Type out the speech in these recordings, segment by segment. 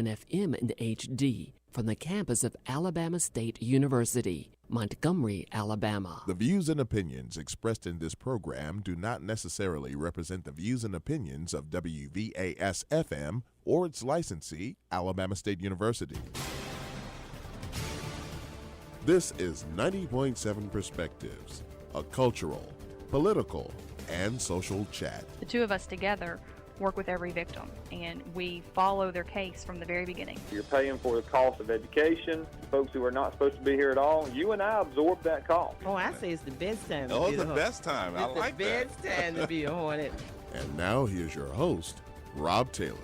FM in HD from the campus of Alabama State University, Montgomery, Alabama. The views and opinions expressed in this program do not necessarily represent the views and opinions of WVAS FM or its licensee, Alabama State University. This is 90.7 Perspectives, a cultural, political, and social chat. The two of us together work with every victim, and we follow their case from the very beginning. You're paying for the cost of education. Folks who are not supposed to be here at all, you and I absorb that cost. Oh, I say it's the best time to Oh, be it's a the Hornet. best time. I like that. It's the best time to be a Hornet. And now here's your host, Rob Taylor.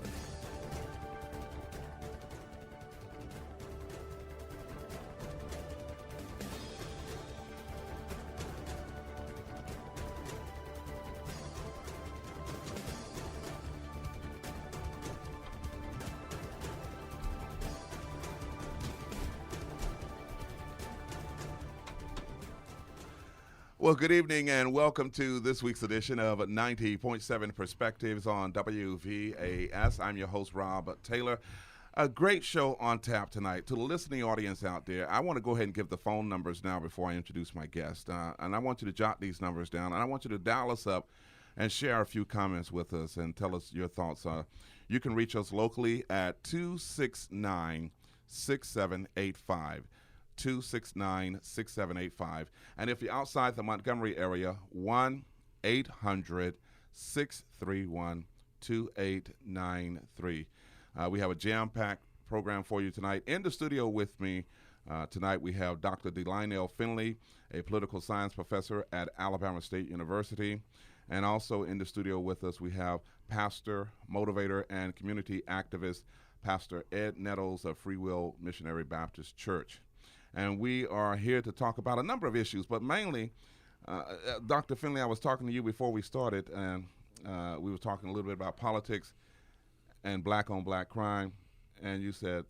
Well, good evening and welcome to this week's edition of 90.7 Perspectives on WVAS. I'm your host, Rob Taylor. A great show on tap tonight. To the listening audience out there, I want to go ahead and give the phone numbers now before I introduce my guest. And I want you to jot these numbers down, and I want you to dial us up and share a few comments with us and tell us your thoughts. You can reach us locally at 269-6785. 269-6785. And if you're outside the Montgomery area, 1-800-631-2893. We have a jam-packed program for you tonight. In the studio with me tonight, we have Dr. Neal Finley, a political science professor at Alabama State University. And also in the studio with us, we have pastor, motivator, and community activist, Pastor Ed Nettles of Free Will Missionary Baptist Church. And we are here to talk about a number of issues, but mainly, Dr. Finley, I was talking to you before we started, and we were talking a little bit about politics and black-on-black crime, and you said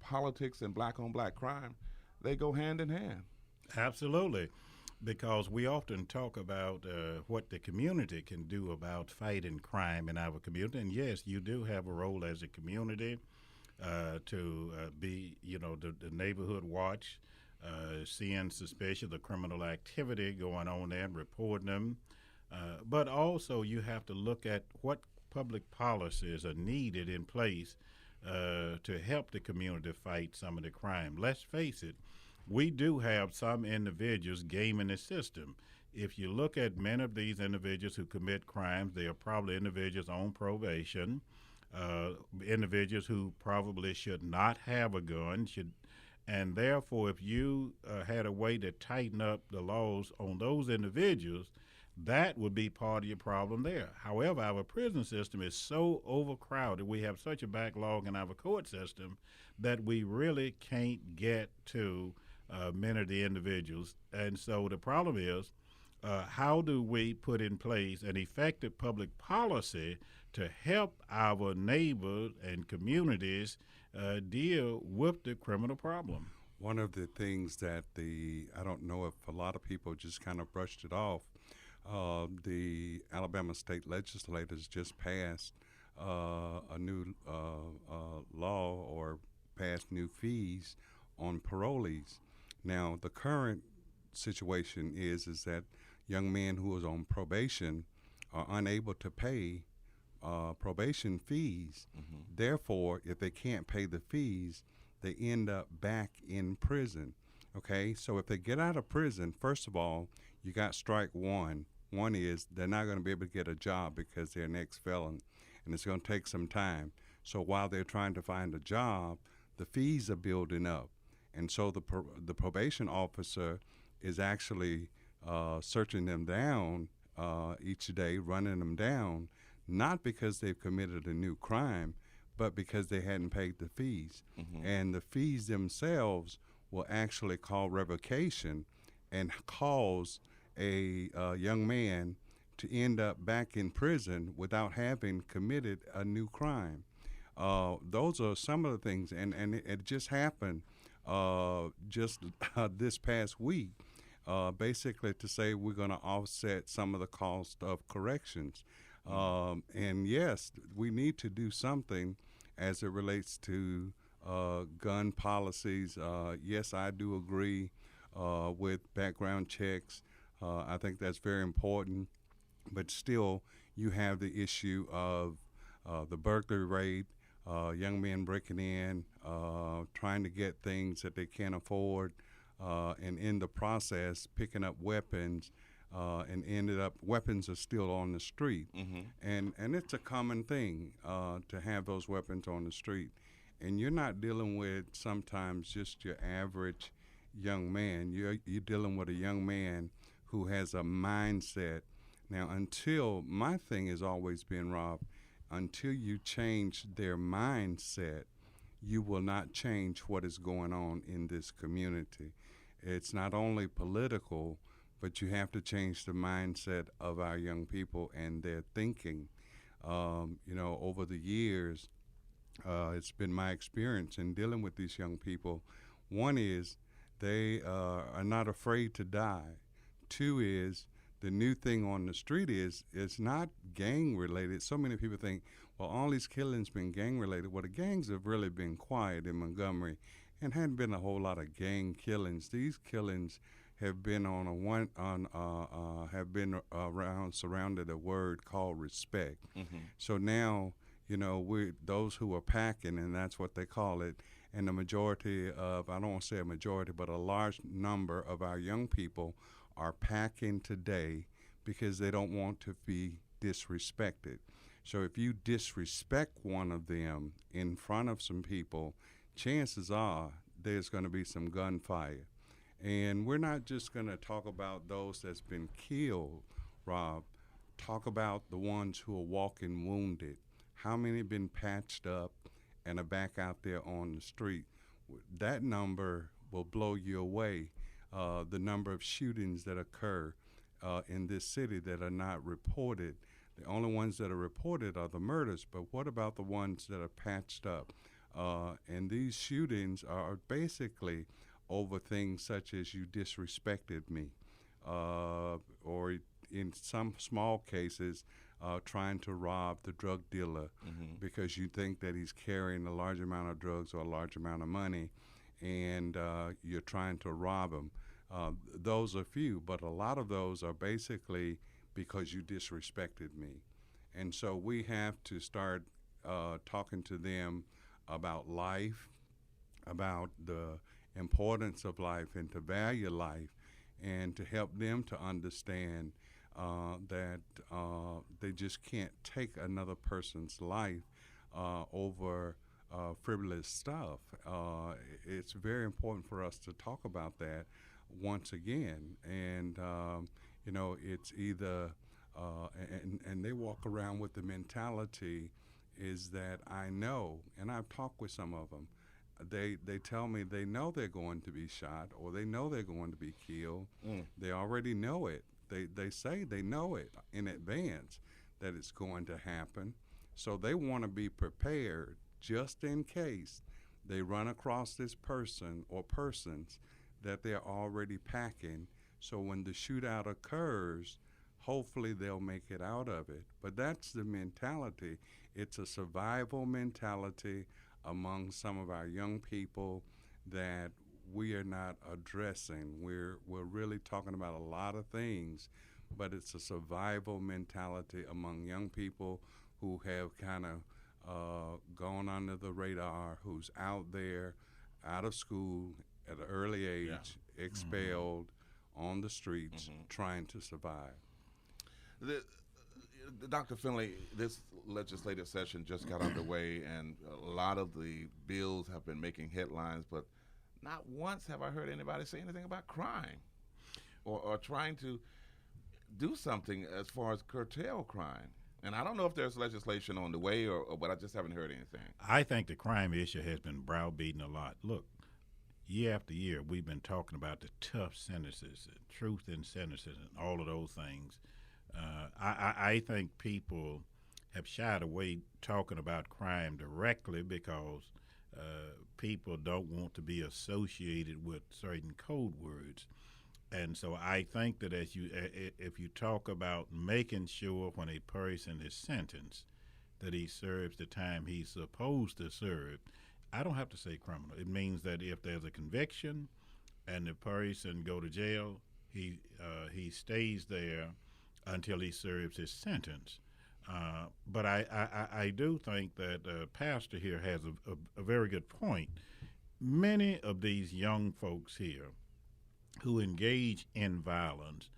politics and black-on-black crime, they go hand in hand. Absolutely, because we often talk about what the community can do about fighting crime in our community, and yes, you do have a role as a community to be, the neighborhood watch, seeing suspicious of criminal activity going on there and reporting them. But also you have to look at what public policies are needed in place to help the community fight some of the crime. Let's face it, we do have some individuals gaming the system. If you look at many of these individuals who commit crimes, they are probably individuals on probation, individuals who probably should not have a gun, and therefore if you had a way to tighten up the laws on those individuals, that would be part of your problem there. However, our prison system is so overcrowded, we have such a backlog in our court system that we really can't get to many of the individuals. And so the problem is, how do we put in place an effective public policy to help our neighbors and communities deal with the criminal problem? One of the things that I don't know if a lot of people just kind of brushed it off, the Alabama state legislators just passed a new law or passed new fees on parolees. Now, the current situation is that young men who is on probation are unable to pay probation fees. Mm-hmm. Therefore, if they can't pay the fees, they end up back in prison. Okay, so if they get out of prison, first of all, you got strike one. One is they're not going to be able to get a job because they're an ex-felon, and it's going to take some time. So while they're trying to find a job, the fees are building up. And so the probation officer is actually searching them down each day, running them down, not because they've committed a new crime, but because they hadn't paid the fees. Mm-hmm. And the fees themselves will actually call revocation and cause a young man to end up back in prison without having committed a new crime. Those are some of the things, and it just happened this past week, basically to say we're going to offset some of the cost of corrections. And yes, we need to do something as it relates to gun policies. Yes, I do agree with background checks. I think that's very important. But still, you have the issue of the burglary rate, young men breaking in, trying to get things that they can't afford, and in the process picking up weapons, and ended up weapons are still on the street, and it's a common thing to have those weapons on the street, and you're not dealing with sometimes just your average young man. You're dealing with a young man who has a mindset. Now, until my thing has always been, Rob, until you change their mindset, you will not change what is going on in this community. It's not only political, but you have to change the mindset of our young people and their thinking. Over the years, it's been my experience in dealing with these young people. One is they are not afraid to die. Two is the new thing on the street is it's not gang related. So many people think, well, all these killings been gang related. Well, the gangs have really been quiet in Montgomery, and hadn't been a whole lot of gang killings. These killings have been around surrounded a word called respect. So now, we those who are packing, and that's what they call it. And the majority of, I don't want to say a majority, but a large number of our young people are packing today because they don't want to be disrespected. So if you disrespect one of them in front of some people, chances are there's going to be some gunfire. And we're not just going to talk about those that's been killed, Rob. Talk about the ones who are walking wounded. How many have been patched up and are back out there on the street? That number will blow you away. The number of shootings that occur in this city that are not reported. The only ones that are reported are the murders, but what about the ones that are patched up? And these shootings are basically over things such as you disrespected me, or in some small cases, trying to rob the drug dealer because you think that he's carrying a large amount of drugs or a large amount of money, and you're trying to rob him. Those are few, but a lot of those are basically because you disrespected me. And so we have to start talking to them about life, about the importance of life, and to value life, and to help them to understand that they just can't take another person's life over frivolous stuff. It's very important for us to talk about that once again. And, it's either, and they walk around with the mentality is that I know, and I've talked with some of them, they tell me they know they're going to be shot or they know they're going to be killed. They already know it. They say they know it in advance that it's going to happen. So they want to be prepared just in case they run across this person or persons that they're already packing. So when the shootout occurs, hopefully they'll make it out of it. But that's the mentality. It's a survival mentality among some of our young people that we are not addressing. We're really talking about a lot of things, but it's a survival mentality among young people who have kind of gone under the radar, who's out there, out of school at an early age, expelled on the streets, trying to survive. Dr. Finley, this legislative session just got underway, and a lot of the bills have been making headlines, but not once have I heard anybody say anything about crime or trying to do something as far as curtail crime. And I don't know if there's legislation on the way, but I just haven't heard anything. I think the crime issue has been browbeaten a lot. Look, year after year, we've been talking about the tough sentences, truth in sentences, and all of those things. I think people have shied away talking about crime directly because people don't want to be associated with certain code words. And so I think that if you talk about making sure when a person is sentenced that he serves the time he's supposed to serve. I don't have to say criminal. It means that if there's a conviction and the person go to jail, he stays there until he serves his sentence. But I do think that Pastor here has a very good point. Many of these young folks here who engage in violence,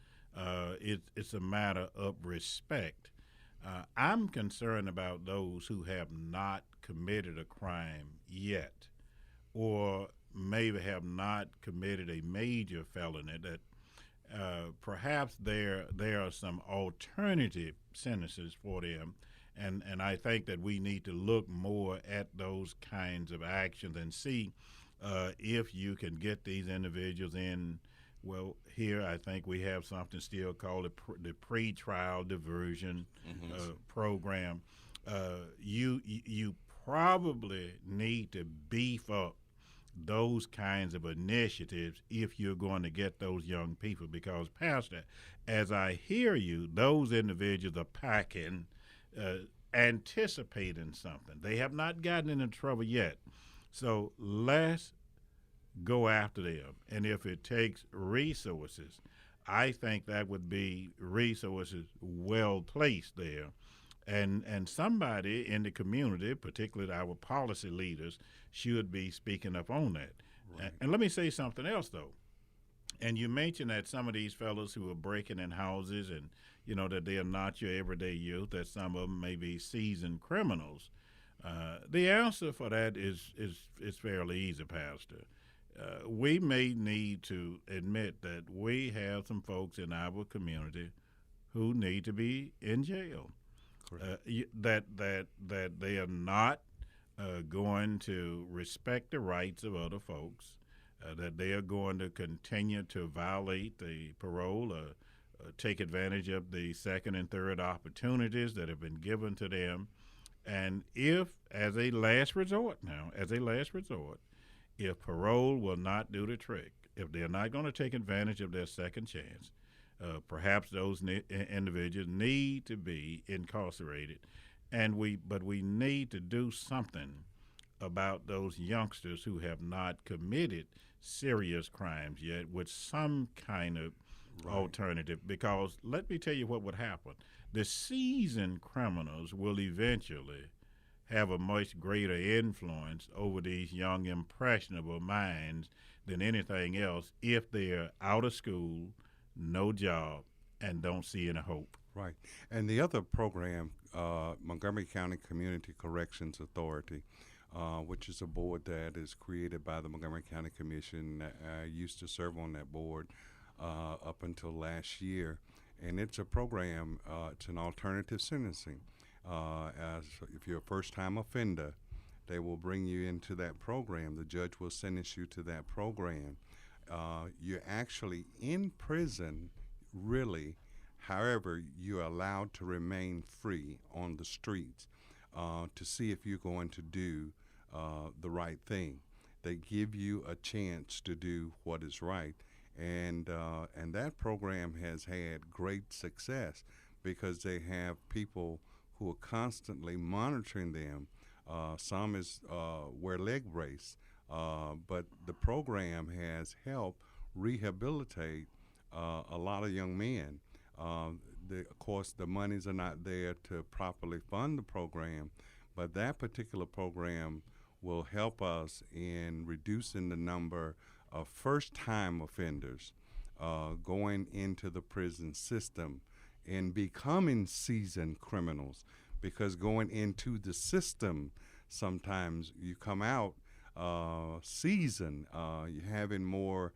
it's a matter of respect. I'm concerned about those who have not committed a crime yet, or maybe have not committed a major felony that perhaps there are some alternative sentences for them, and I think that we need to look more at those kinds of actions and see if you can get these individuals in. Well, here I think we have something still called the pre-trial diversion program. You probably need to beef up those kinds of initiatives if you're going to get those young people. Because, Pastor, as I hear you, those individuals are packing, anticipating something. They have not gotten into trouble yet. So let's go after them. And if it takes resources, I think that would be resources well placed there. And somebody in the community, particularly our policy leaders, should be speaking up on that. Right. And let me say something else, though. And you mentioned that some of these fellows who are breaking in houses and, that they are not your everyday youth, that some of them may be seasoned criminals. The answer for that is fairly easy, Pastor. We may need to admit that we have some folks in our community who need to be in jail. That they are not going to respect the rights of other folks, that they are going to continue to violate the parole, take advantage of the second and third opportunities that have been given to them. And if, as a last resort, if parole will not do the trick, if they're not going to take advantage of their second chance, perhaps those individuals need to be incarcerated, but we need to do something about those youngsters who have not committed serious crimes yet with some kind of alternative. Because let me tell you what would happen. The seasoned criminals will eventually have a much greater influence over these young, impressionable minds than anything else if they're out of school, no job, and don't see any hope. Right. And the other program, Montgomery County Community Corrections Authority, which is a board that is created by the Montgomery County Commission. I used to serve on that board up until last year. And it's a program, it's an alternative sentencing. As if you're a first-time offender, they will bring you into that program. The judge will sentence you to that program. You're actually in prison, really. However, you're allowed to remain free on the streets to see if you're going to do the right thing. They give you a chance to do what is right. And that program has had great success because they have people who are constantly monitoring them. Some wear leg brace, but the program has helped rehabilitate a lot of young men. Of course, the monies are not there to properly fund the program, but that particular program will help us in reducing the number of first-time offenders going into the prison system and becoming seasoned criminals, because going into the system, sometimes you come out seasoned, you're having more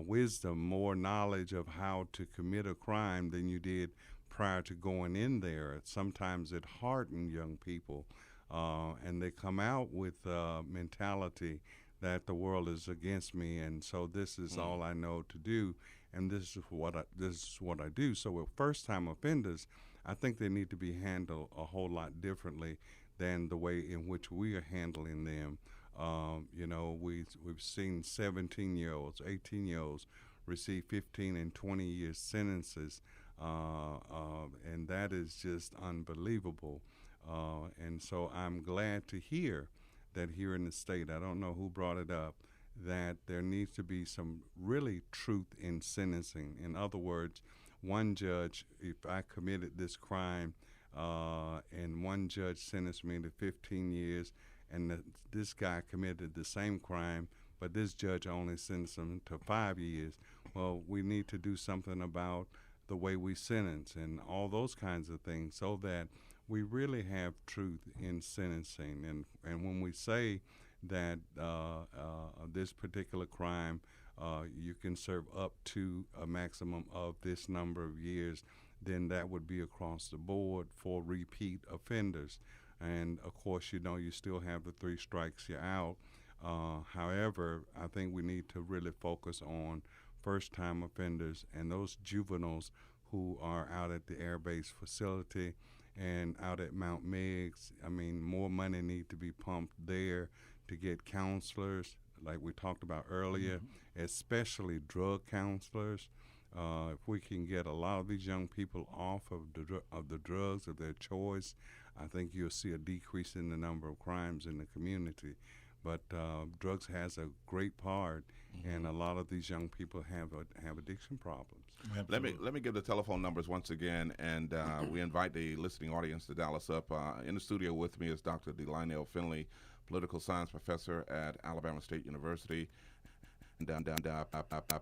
wisdom, more knowledge of how to commit a crime than you did prior to going in there. Sometimes it hardens young people, and they come out with a mentality that the world is against me, and so this is all I know to do, and this is what I do. So with first-time offenders, I think they need to be handled a whole lot differently than the way in which we are handling them. We've seen 17-year-olds, 18-year-olds receive 15 and 20-year sentences, and that is just unbelievable. And so I'm glad to hear that here in the state, I don't know who brought it up, that there needs to be some really truth in sentencing. In other words, one judge, if I committed this crime and one judge sentenced me to 15 years and this guy committed the same crime, but this judge only sentenced him to 5 years, well, we need to do something about the way we sentence and all those kinds of things so that we really have truth in sentencing. And when we say that this particular crime, you can serve up to a maximum of this number of years, then that would be across the board for repeat offenders. And of course, you still have the 3 strikes, you're out. However, I think we need to really focus on first-time offenders and those juveniles who are out at the Air Base facility and out at Mount Meigs. I mean, more money need to be pumped there to get counselors, like we talked about earlier, especially drug counselors. If we can get a lot of these young people off of the drugs of their choice, I think you'll see a decrease in the number of crimes in the community. But drugs has a great part, and a lot of these young people have addiction problems. Let me give the telephone numbers once again, and we invite the listening audience to dial us up. In the studio with me is Dr. Delionel Finley, political science professor at Alabama State University and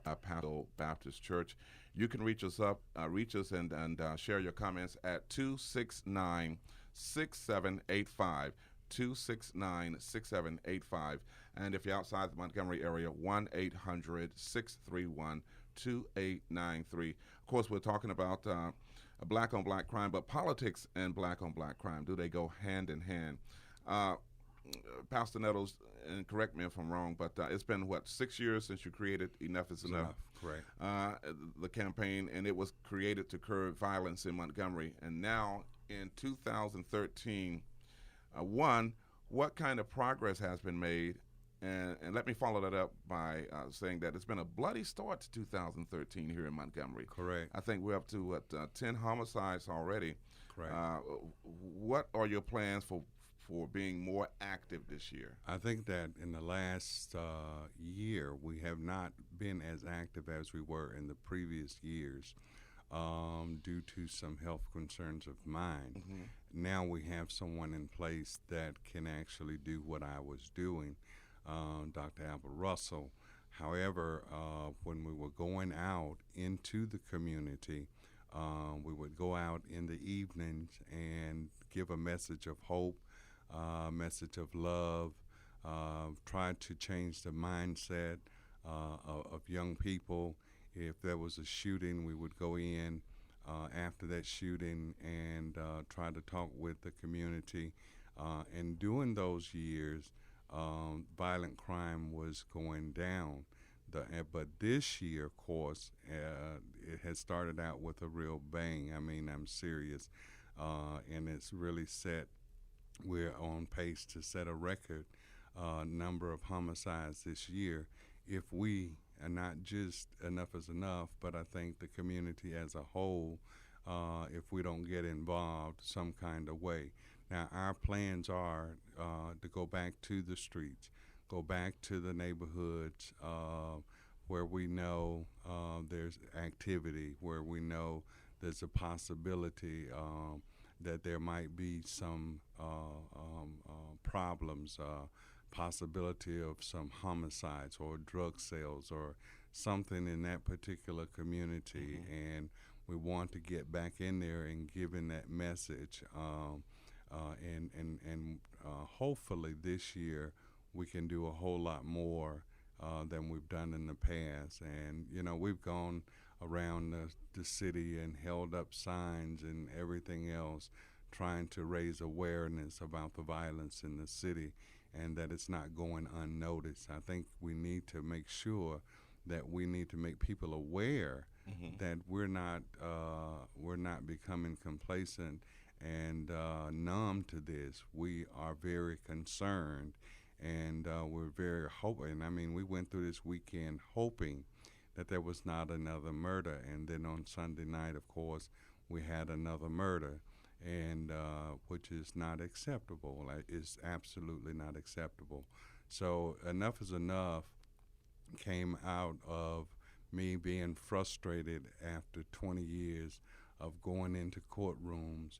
Paso Baptist Church. You can reach us and share your comments at 269-6785. 269-6785. And if you're outside the Montgomery area, 1-800-631-2893. Of course, we're talking about black-on-black crime, but politics and black-on-black crime, do they go hand in hand? Pastor Nettles, and correct me if I'm wrong, but it's been, 6 years since you created Enough is Enough? Correct. The campaign, and it was created to curb violence in Montgomery. And now, in 2013, one, what kind of progress has been made? And let me follow that up by saying that it's been a bloody start to 2013 here in Montgomery. Correct. I think we're up to 10 homicides already. Correct. What are your plans for being more active this year? I think that in the last year, we have not been as active as we were in the previous years due to some health concerns of mine. Now we have someone in place that can actually do what I was doing, Dr. Albert Russell. However, when we were going out into the community, we would go out in the evenings and give a message of hope, message of love, try to change the mindset of young people. If there was a shooting, we would go in after that shooting and try to talk with the community. And during those years, violent crime was going down. But this year, of course, it has started out with a real bang. I mean, I'm serious. And it's really we're on pace to set a record number of homicides this year. If we, and not just Enough is Enough, but I think the community as a whole, if we don't get involved some kind of way. Now, our plans are to go back to the streets, go back to the neighborhoods where we know there's activity, where we know there's a possibility that there might be some problems, possibility of some homicides or drug sales or something in that particular community. And we want to get back in there and giving that message. And hopefully this year we can do a whole lot more than we've done in the past. And, we've gone around the city and held up signs and everything else, trying to raise awareness about the violence in the city and that it's not going unnoticed. I think we need to make sure that we need to make people aware that we're not becoming complacent and numb to this. We are very concerned, and we're very hoping. I mean, we went through this weekend hoping that there was not another murder, and then on Sunday night, of course, we had another murder. and which is not acceptable. It's absolutely not acceptable. So enough is enough came out of me being frustrated after 20 years of going into courtrooms,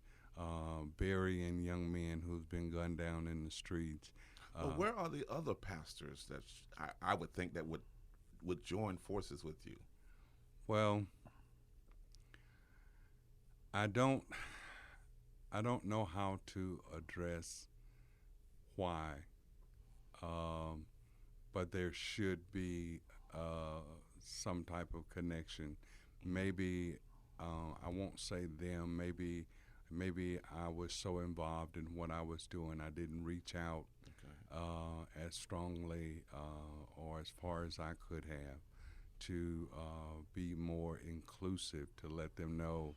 burying young men who've been gunned down in the streets. But where are the other pastors that I would think that would join forces with you? Well, I don't know how to address why, but there should be some type of connection. Maybe I won't say them. Maybe I was so involved in what I was doing, I didn't reach out as strongly or as far as I could have to be more inclusive, to let them know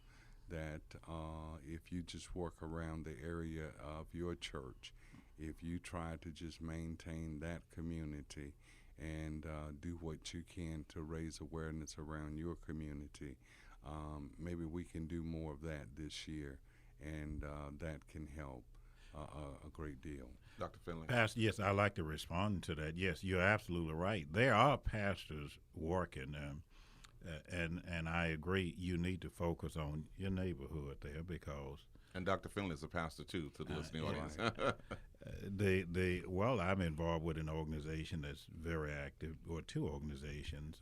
that if you just work around the area of your church, if you try to just maintain that community and do what you can to raise awareness around your community, maybe we can do more of that this year, and that can help a great deal. Dr. Finley? Pastor, yes, I'd like to respond to that. Yes, you're absolutely right. There are pastors working, and I agree. You need to focus on your neighborhood there because. And Dr. Finley is a pastor too, to the listening audience. Well, I'm involved with an organization that's very active, or two organizations.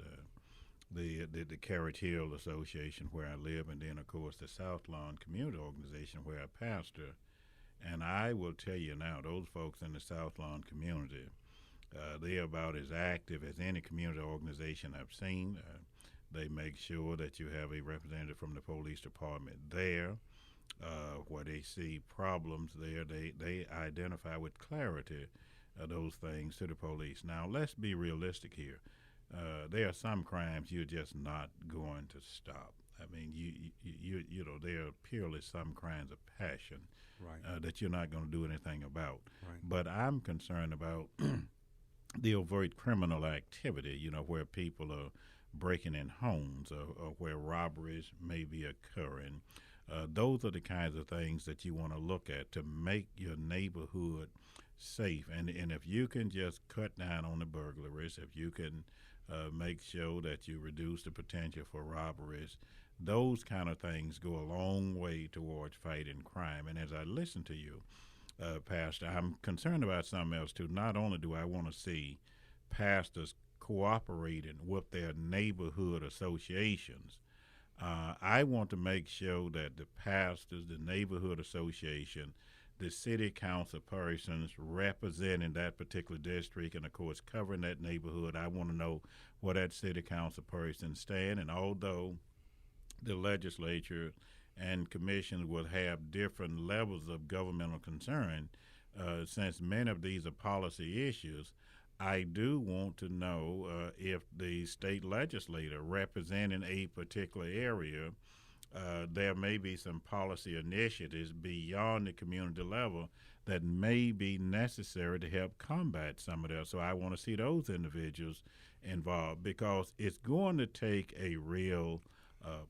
The Carrot Hill Association, where I live, and then of course the South Lawn Community Organization, where I pastor. And I will tell you now, those folks in the South Lawn community, they're about as active as any community organization I've seen. They make sure that you have a representative from the police department there. Where they see problems there, they identify with clarity those things to the police. Now, let's be realistic here. There are some crimes you're just not going to stop. I mean, you know, there are purely some crimes of passion that you're not going to do anything about. Right. But I'm concerned about the overt criminal activity, you know, where people are breaking in homes or where robberies may be occurring. Those are the kinds of things that you want to look at to make your neighborhood safe. And if you can just cut down on the burglaries, if you can make sure that you reduce the potential for robberies, those kind of things go a long way towards fighting crime. And as I listen to you, Pastor, I'm concerned about something else too. Not only do I want to see pastors cooperating with their neighborhood associations, I want to make sure that the pastors, the neighborhood association, the city council persons representing that particular district and, of course, covering that neighborhood, I want to know where that city council person stand. And although the legislature and commissions will have different levels of governmental concern, since many of these are policy issues, I do want to know if the state legislator representing a particular area, there may be some policy initiatives beyond the community level that may be necessary to help combat some of that. So I want to see those individuals involved, because it's going to take a real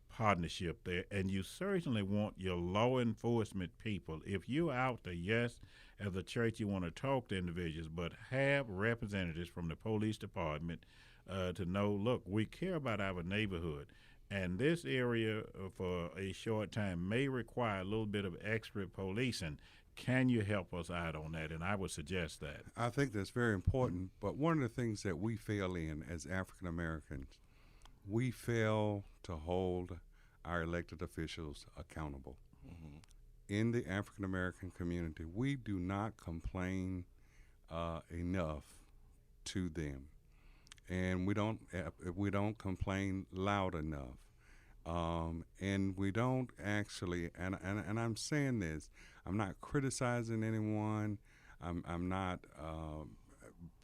partnership there. And you certainly want your law enforcement people, if you're out there, yes, as a church you want to talk to individuals, but have representatives from the police department to know, look, we care about our neighborhood. And this area for a short time may require a little bit of extra policing. Can you help us out on that? And I would suggest that. I think that's very important. But one of the things that we fail in as African Americans, we fail to hold our elected officials accountable. Mm-hmm. In the African American community, we do not complain enough to them, and we don't complain loud enough, and we don't actually. And I'm saying this, I'm not criticizing anyone, I'm not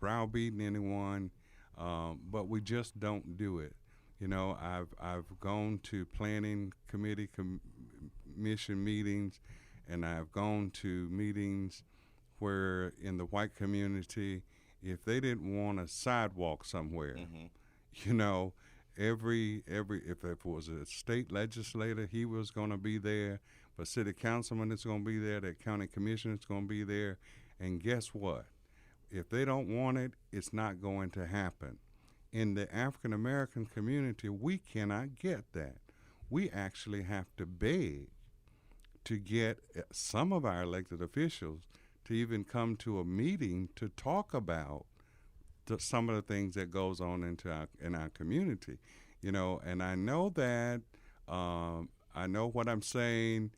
browbeating anyone, but we just don't do it. You know, I've gone to planning committee commission meetings, and I've gone to meetings where in the white community, if they didn't want a sidewalk somewhere, you know, if it was a state legislator, he was going to be there. the city councilman is going to be there, the county commissioner is going to be there, and guess what? If they don't want it, it's not going to happen. In the African American community, we cannot get that. We actually have to beg to get some of our elected officials to even come to a meeting to talk about some of the things that goes on in our community, you know. And I know that I know what I'm saying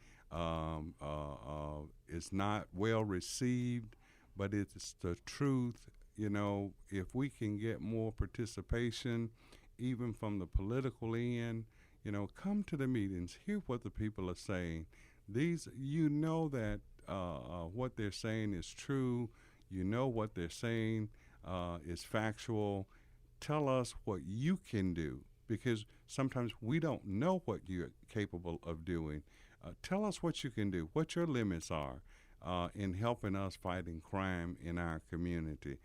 is not well received, but it's the truth. You know, if we can get more participation, even from the political end, you know, come to the meetings, hear what the people are saying. You know that what they're saying is true. You know what they're saying is factual. Tell us what you can do, because sometimes we don't know what you're capable of doing. Tell us what you can do, what your limits are in helping us fighting crime in our community.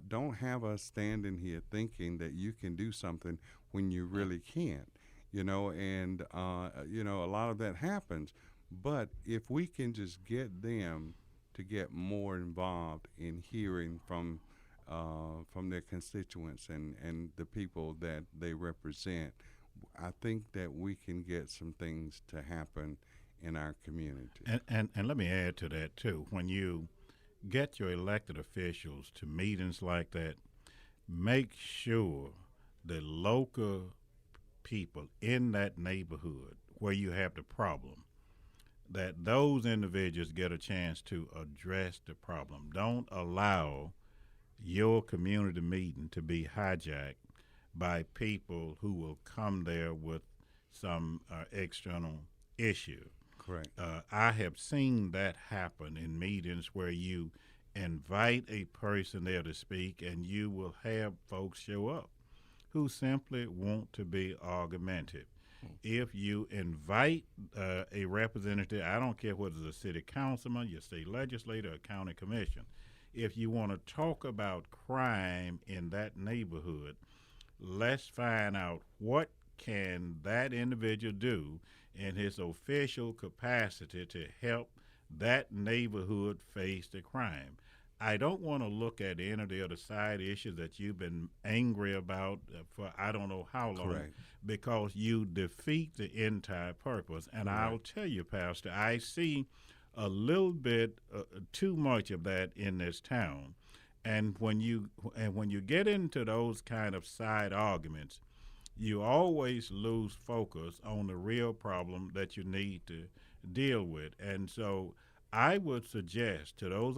Don't have us standing here thinking that you can do something when you really can't, you know, and, you know, a lot of that happens. But if we can just get them to get more involved in hearing from their constituents and the people that they represent, I think that we can get some things to happen in our community. And let me add to that, too. When you get your elected officials to meetings like that, make sure the local people in that neighborhood where you have the problem, that those individuals get a chance to address the problem. Don't allow your community meeting to be hijacked by people who will come there with some external issue. Correct. I have seen that happen in meetings where you invite a person there to speak, and you will have folks show up who simply want to be argumentative. If you invite a representative, I don't care whether it's a city councilman, your state legislator, or county commission, if you want to talk about crime in that neighborhood, let's find out what can that individual do in his official capacity to help that neighborhood face the crime. I don't want to look at any of the other side issues that you've been angry about for I don't know how long. Correct. Because you defeat the entire purpose. And Right. I'll tell you, Pastor, I see a little bit too much of that in this town. And when you get into those kind of side arguments, you always lose focus on the real problem that you need to deal with. And so I would suggest to those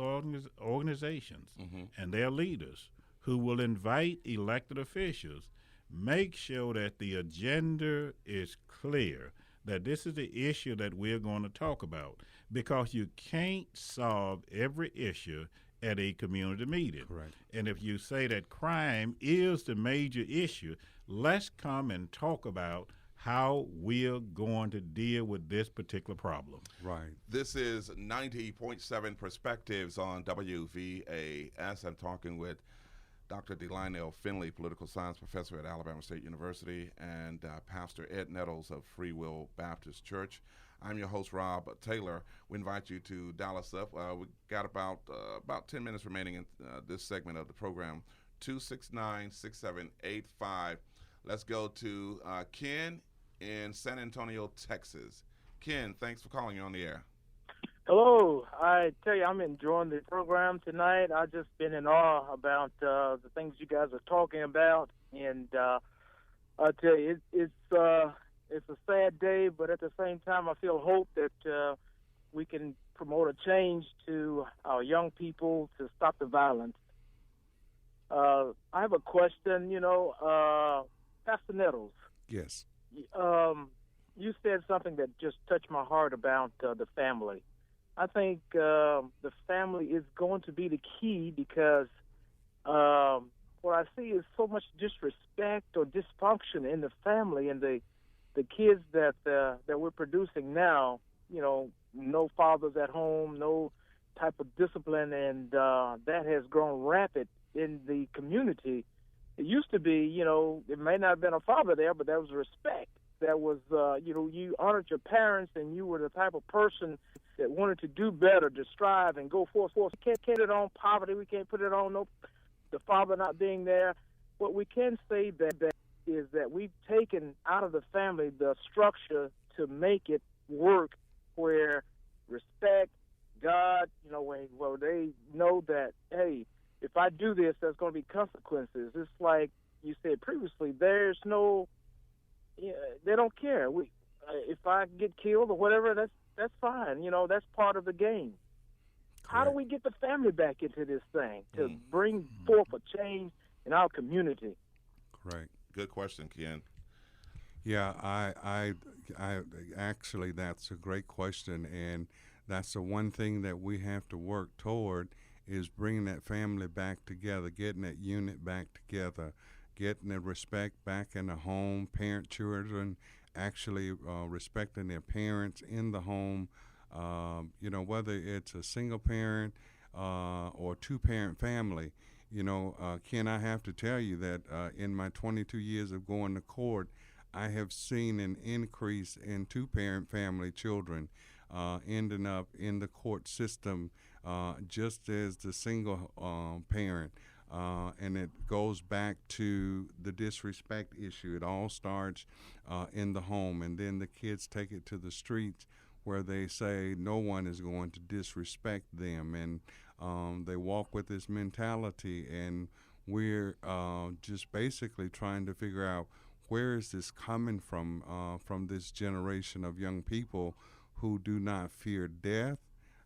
organizations and their leaders who will invite elected officials, make sure that the agenda is clear, that this is the issue that we're going to talk about, because you can't solve every issue at a community meeting. Correct. And if you say that crime is the major issue, let's come and talk about how we're going to deal with this particular problem. Right. This is 90.7 Perspectives on WVAS. I'm talking with Dr. Neal Finley, political science professor at Alabama State University, and Pastor Ed Nettles of Free Will Baptist Church. I'm your host, Rob Taylor. We invite you to dial us up. We got about 10 minutes remaining in this segment of the program. 269-6785. Let's go to Ken in San Antonio, Texas. Ken, thanks for calling. You're on the air. Hello. I tell you, I'm enjoying the program tonight. I've just been in awe about the things you guys are talking about, and I tell you, it's a sad day, but at the same time, I feel hope that we can promote a change to our young people to stop the violence. I have a question. Pastor Nettles. Yes. You said something that just touched my heart about the family. I think the family is going to be the key, because what I see is so much disrespect or dysfunction in the family, and the kids that we're producing now. No fathers at home, no type of discipline, and that has grown rapid in the community. It used to be, it may not have been a father there, but there was respect that was, you honored your parents and you were the type of person that wanted to do better, to strive and go forth. We can't put it on poverty. We can't put it on the father not being there. What we can say that is that we've taken out of the family the structure to make it work where respect, God, where they know that, hey, if I do this, there's going to be consequences. It's like you said previously, there's no, they don't care. If I get killed or whatever, that's fine. That's part of the game. How do we get the family back into this thing to bring forth a change in our community? Correct. Good question, Ken. Yeah, I actually, that's a great question, and that's the one thing that we have to work toward is bringing that family back together, getting that unit back together, getting the respect back in the home, children actually respecting their parents in the home, whether it's a single parent or two-parent family. Ken, I have to tell you that in my 22 years of going to court, I have seen an increase in two-parent family children ending up in the court system just as the single parent. And it goes back to the disrespect issue. It all starts in the home, and then the kids take it to the streets where they say no one is going to disrespect them, and they walk with this mentality, and we're just basically trying to figure out where is this coming from this generation of young people who do not fear death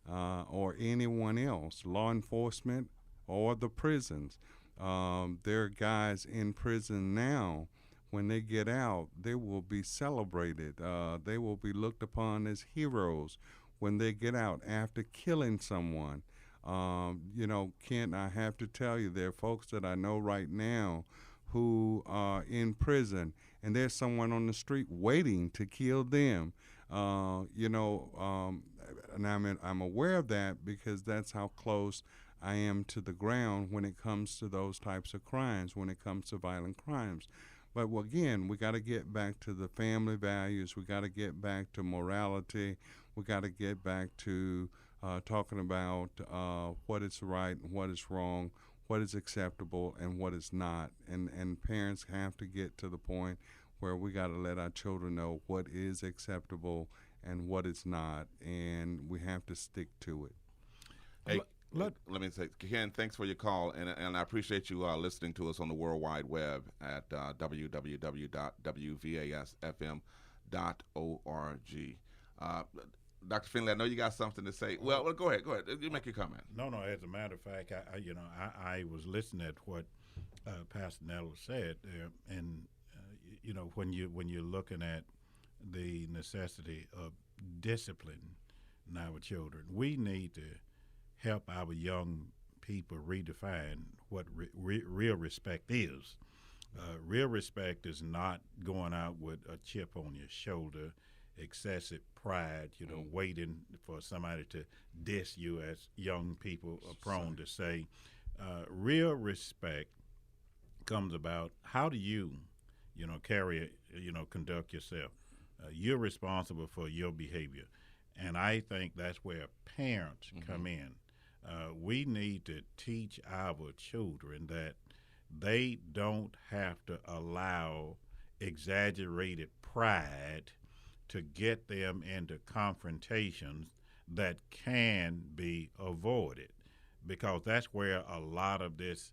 or anyone else, law enforcement or the prisons. There are guys in prison now. When they get out, they will be celebrated. They will be looked upon as heroes when they get out after killing someone. Kent, I have to tell you, there are folks that I know right now who are in prison, and there's someone on the street waiting to kill them. And I'm aware of that because that's how close I am to the ground when it comes to those types of crimes, when it comes to violent crimes. But again, we got to get back to the family values. We got to get back to morality. We got to get back to talking about what is right and what is wrong, what is acceptable and what is not. And parents have to get to the point where we got to let our children know what is acceptable and what is not, and we have to stick to it. Hey, let me say, Ken, thanks for your call, and I appreciate you listening to us on the World Wide Web at www.wvasfm.org. Dr. Finley, I know you got something to say. Well, go ahead. You make your comment. No. As a matter of fact, I was listening at what Pastor Neal said, and when you're looking at the necessity of discipline in our children, we need to help our young people redefine what real respect is. Real respect is not going out with a chip on your shoulder, excessive pride, waiting for somebody to diss you, as young people are prone to say. Real respect comes about how do you, conduct yourself. You're responsible for your behavior. And I think that's where parents come in. We need to teach our children that they don't have to allow exaggerated pride to get them into confrontations that can be avoided, because that's where a lot of this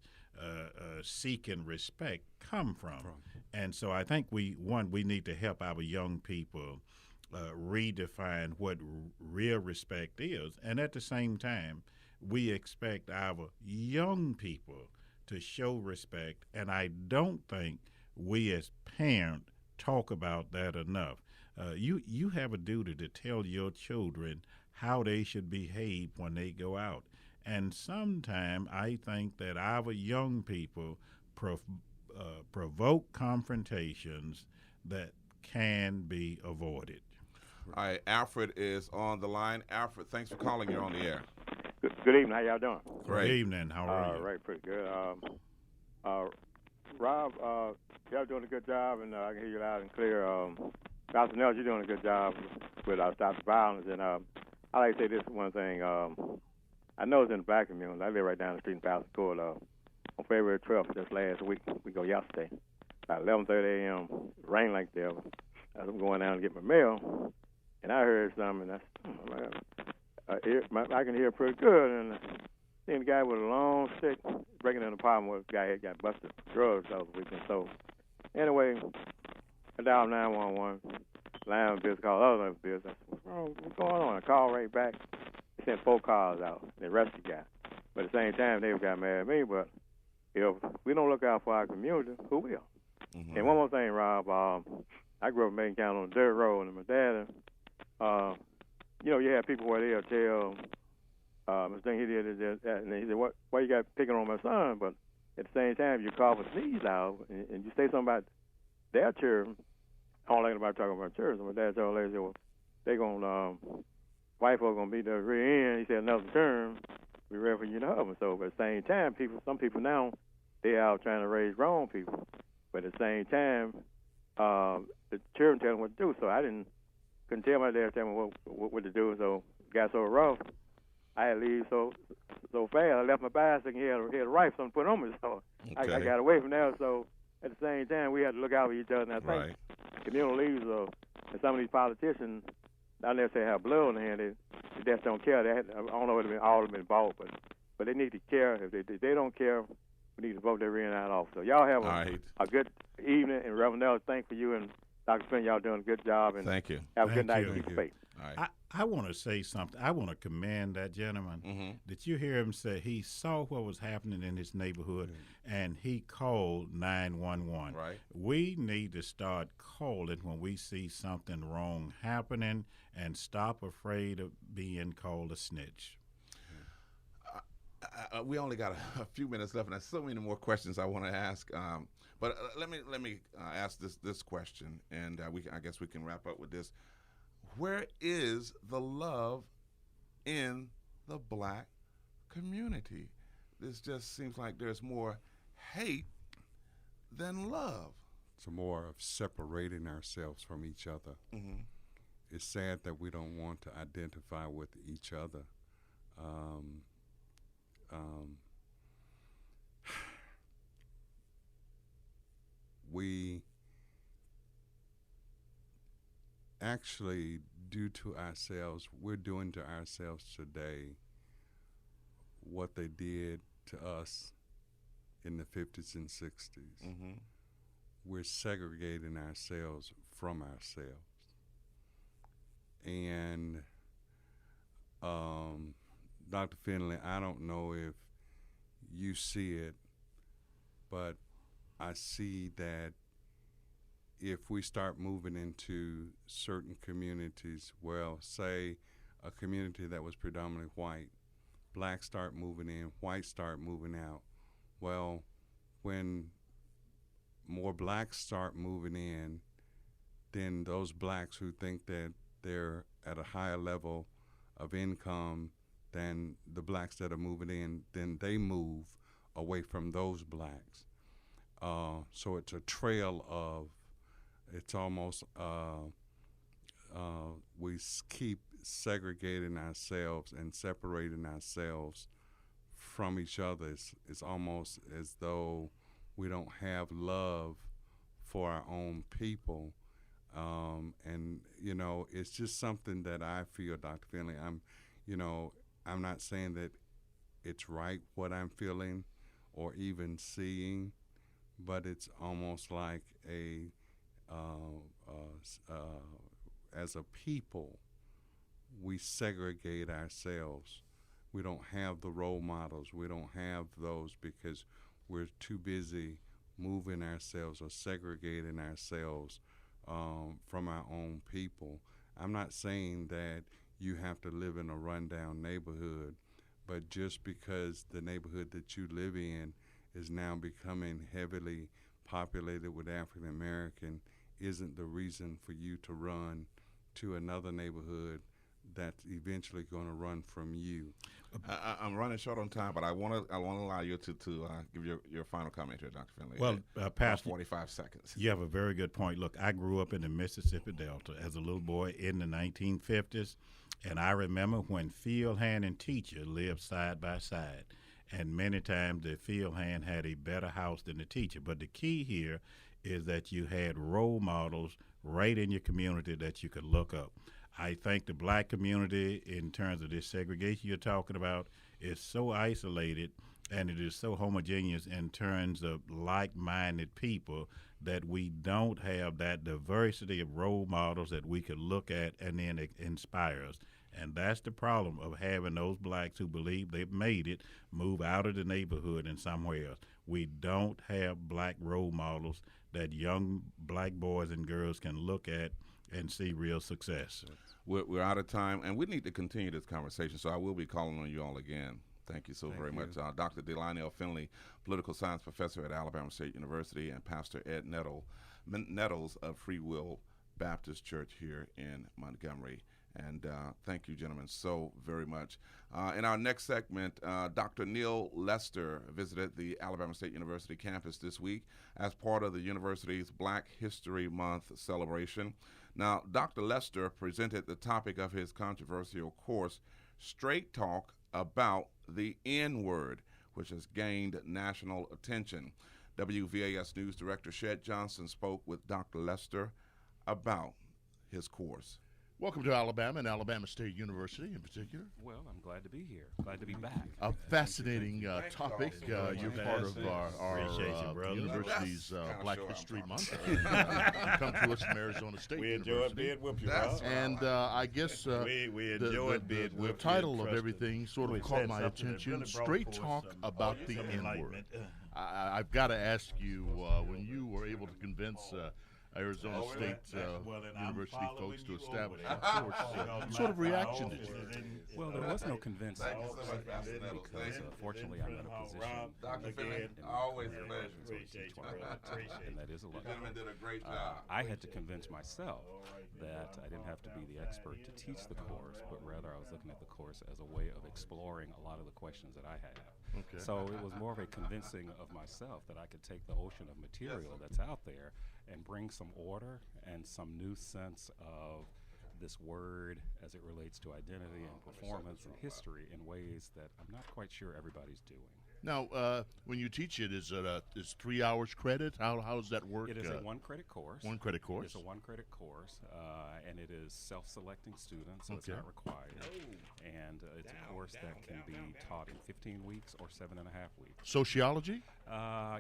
seeking respect come from. And so I think we need to help our young people redefine what real respect is, and at the same time, we expect our young people to show respect, and I don't think we as parents talk about that enough. You have a duty to tell your children how they should behave when they go out. And sometimes I think that our young people provoke confrontations that can be avoided. All right, Alfred is on the line. Alfred, thanks for calling. You're on the air. Good evening. How y'all doing? Great. Good evening. How are you? Right, pretty good. Rob, y'all doing a good job, and I can hear you loud and clear. Dr. Neal, you're doing a good job with stop violence. And I like to say this one thing. I know it's in the black community. I live right down the street in Pastor Court. On February 12th, just last week, we go yesterday, about 11:30 a.m. Rain like the devil. I'm going down to get my mail, and I heard something. I can hear pretty good, and seen a guy with a long stick breaking in the apartment where the guy had got busted for drugs over the weekend. So anyway, I dialed 911. Line business called other business. What's going on? I called right back. They sent 4 cars out. They arrested the guy. But at the same time, they got mad at me. But if we don't look out for our community, who will? Mm-hmm. And one more thing, Rob. I grew up in Macon County on a dirt road, and my dad, you have people where they'll tell Mr. Thing he did that, and he said, why you got picking on my son? But at the same time, you call for sneeze out, and you say something about their children. I don't like anybody talking about church. My dad told lady, well, they gonna white folks gonna beat the rear end. He said another term, we ready for you to hug. So, but at the same time, some people now they out trying to raise grown people, but at the same time, the children tell them what to do. So I couldn't tell my dad tell me what to do. So it got so rough, I had to leave so fast. I left my bicycle. He had a rifle something put on me, so okay. I got away from there. So at the same time, we had to look out for each other. And I think community leaders and some of these politicians, not necessarily have blood on their hand. They just don't care. I don't know if all of them been bought, but they need to care. If they don't care, we need to vote their in and out off. So y'all have a good evening. And Reverend Neal, thank for you and Dr. Finn. Y'all doing a good job. And thank you. Have a good night. Keep faith. All right. I want to say something. I want to commend that gentleman. Mm-hmm. Did you hear him say he saw what was happening in his neighborhood and he called 911? Right. We need to start calling when we see something wrong happening and stop afraid of being called a snitch. We only got a few minutes left, and there's so many more questions I want to ask. But let me ask this question, and I guess we can wrap up with this. Where is the love in the black community? This just seems like there's more hate than love. It's more of separating ourselves from each other. Mm-hmm. It's sad that we don't want to identify with each other. We actually do to ourselves, we're doing to ourselves today what they did to us in the 50s and 60s. Mm-hmm. We're segregating ourselves from ourselves. And Dr. Finley, I don't know if you see it, but I see that if we start moving into certain communities, well, say a community that was predominantly white, blacks start moving in, whites start moving out. Well, when more blacks start moving in, then those blacks who think that they're at a higher level of income than the blacks that are moving in, then they move away from those blacks. So it's a trail of, it's almost, we keep segregating ourselves and separating ourselves from each other. It's almost as though we don't have love for our own people. And, it's just something that I feel, Dr. Finley, I'm not saying that it's right what I'm feeling or even seeing, but it's almost like as a people, we segregate ourselves. We don't have the role models. We don't have those because we're too busy moving ourselves or segregating ourselves from our own people. I'm not saying that you have to live in a rundown neighborhood, but just because the neighborhood that you live in is now becoming heavily populated with African American isn't the reason for you to run to another neighborhood that's eventually going to run from you. I'm running short on time, but I want to allow you to give your final comment here, Dr. Finley. Well, Pastor, 45 seconds. You have a very good point. Look, I grew up in the Mississippi Delta as a little boy in the 1950s, and I remember when field hand and teacher lived side by side. And many times the field hand had a better house than the teacher. But the key here is that you had role models right in your community that you could look up. I think the black community, in terms of this segregation you're talking about, is so isolated and it is so homogeneous in terms of like-minded people that we don't have that diversity of role models that we could look at and then it inspire us. And that's the problem of having those blacks who believe they've made it move out of the neighborhood and somewhere else. We don't have black role models that young black boys and girls can look at and see real success. We're out of time, and we need to continue this conversation, so I will be calling on you all again. Thank you so very much. Dr. Delionel Finley, political science professor at Alabama State University, and Pastor Ed Nettles of Free Will Baptist Church here in Montgomery. And thank you, gentlemen, so very much. In our next segment, Dr. Neal Lester visited the Alabama State University campus this week as part of the university's Black History Month celebration. Now, Dr. Lester presented the topic of his controversial course, Straight Talk About the N-Word, which has gained national attention. WVAS News Director Shed Johnson spoke with Dr. Lester about his course. Welcome to Alabama and Alabama State University in particular. Well, I'm glad to be here. Glad to be back. A fascinating topic. You're part of our university's Black History Month. You come to us from Arizona State University. We enjoyed being with you, Rob. And I guess we enjoyed being with you. The title of everything sort of caught my attention. Straight Talk About the N-Word. I've got to ask you, when you were able to convince Arizona State University folks to establish a course. What sort of reaction did you get? Well, there was no convincing because fortunately I'm in a position. Dr. Finley, always a pleasure. And that is a luxury. Gentlemen did a great job. I had to convince myself that I didn't have to be the expert to teach the course, but rather I was looking at the course as a way of exploring a lot of the questions that I have. Okay. So it was more of a convincing of myself that I could take the ocean of material that's out there and bring some order and some new sense of this word as it relates to identity and performance and history in ways that I'm not quite sure everybody's doing. Now, when you teach it, is 3 hours credit? How does that work? It is a one-credit course. One-credit course? It's a one-credit course, and it is self-selecting students, so it's not required. And it's a course that can be taught in 15 weeks or 7.5 weeks. Sociology?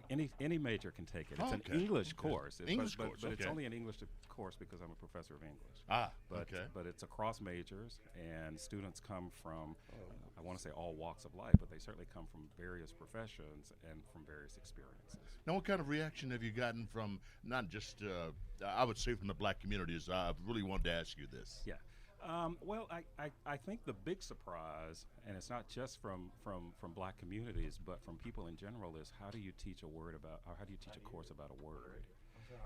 Any major can take it. It's an English course. But it's only an English course because I'm a professor of English. But it's across majors, and students come from, I want to say all walks of life, but they certainly come from various professions and from various experiences. Now, what kind of reaction have you gotten from not just, I would say from the black communities? I really wanted to ask you this. Yeah. Well, I think the big surprise, and it's not just from black communities, but from people in general, is how do you teach a course about a word?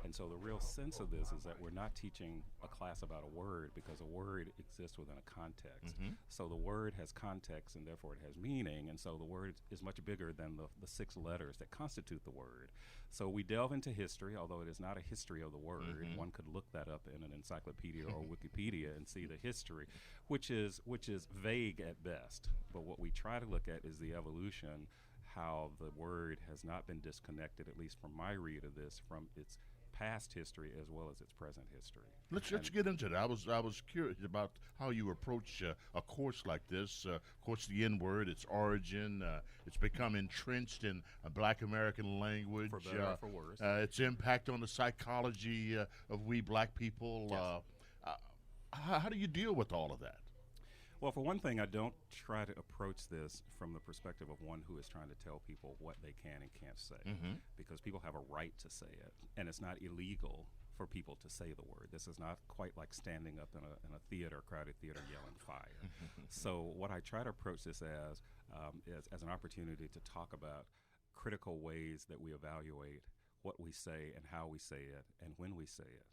And so the real sense of this is that we're not teaching a class about a word because a word exists within a context. So the word has context and therefore it has meaning, and so the word is much bigger than the 6 letters that constitute the word. So we delve into history, although it is not a history of the word. One could look that up in an encyclopedia or Wikipedia and see the history, which is vague at best. But what we try to look at is the evolution, how the word has not been disconnected, at least from my read of this, from its past history as well as its present history. Let's get into that. I was curious about how you approach a course like this. Of course, the N-word, its origin, it's become entrenched in Black American language. For better or for worse. Its impact on the psychology of we black people. Yes. How do you deal with all of that? Well, for one thing, I don't try to approach this from the perspective of one who is trying to tell people what they can and can't say, because people have a right to say it, and it's not illegal for people to say the word. This is not quite like standing up in a theater, crowded theater, yelling fire. So what I try to approach this as an opportunity to talk about critical ways that we evaluate what we say and how we say it and when we say it.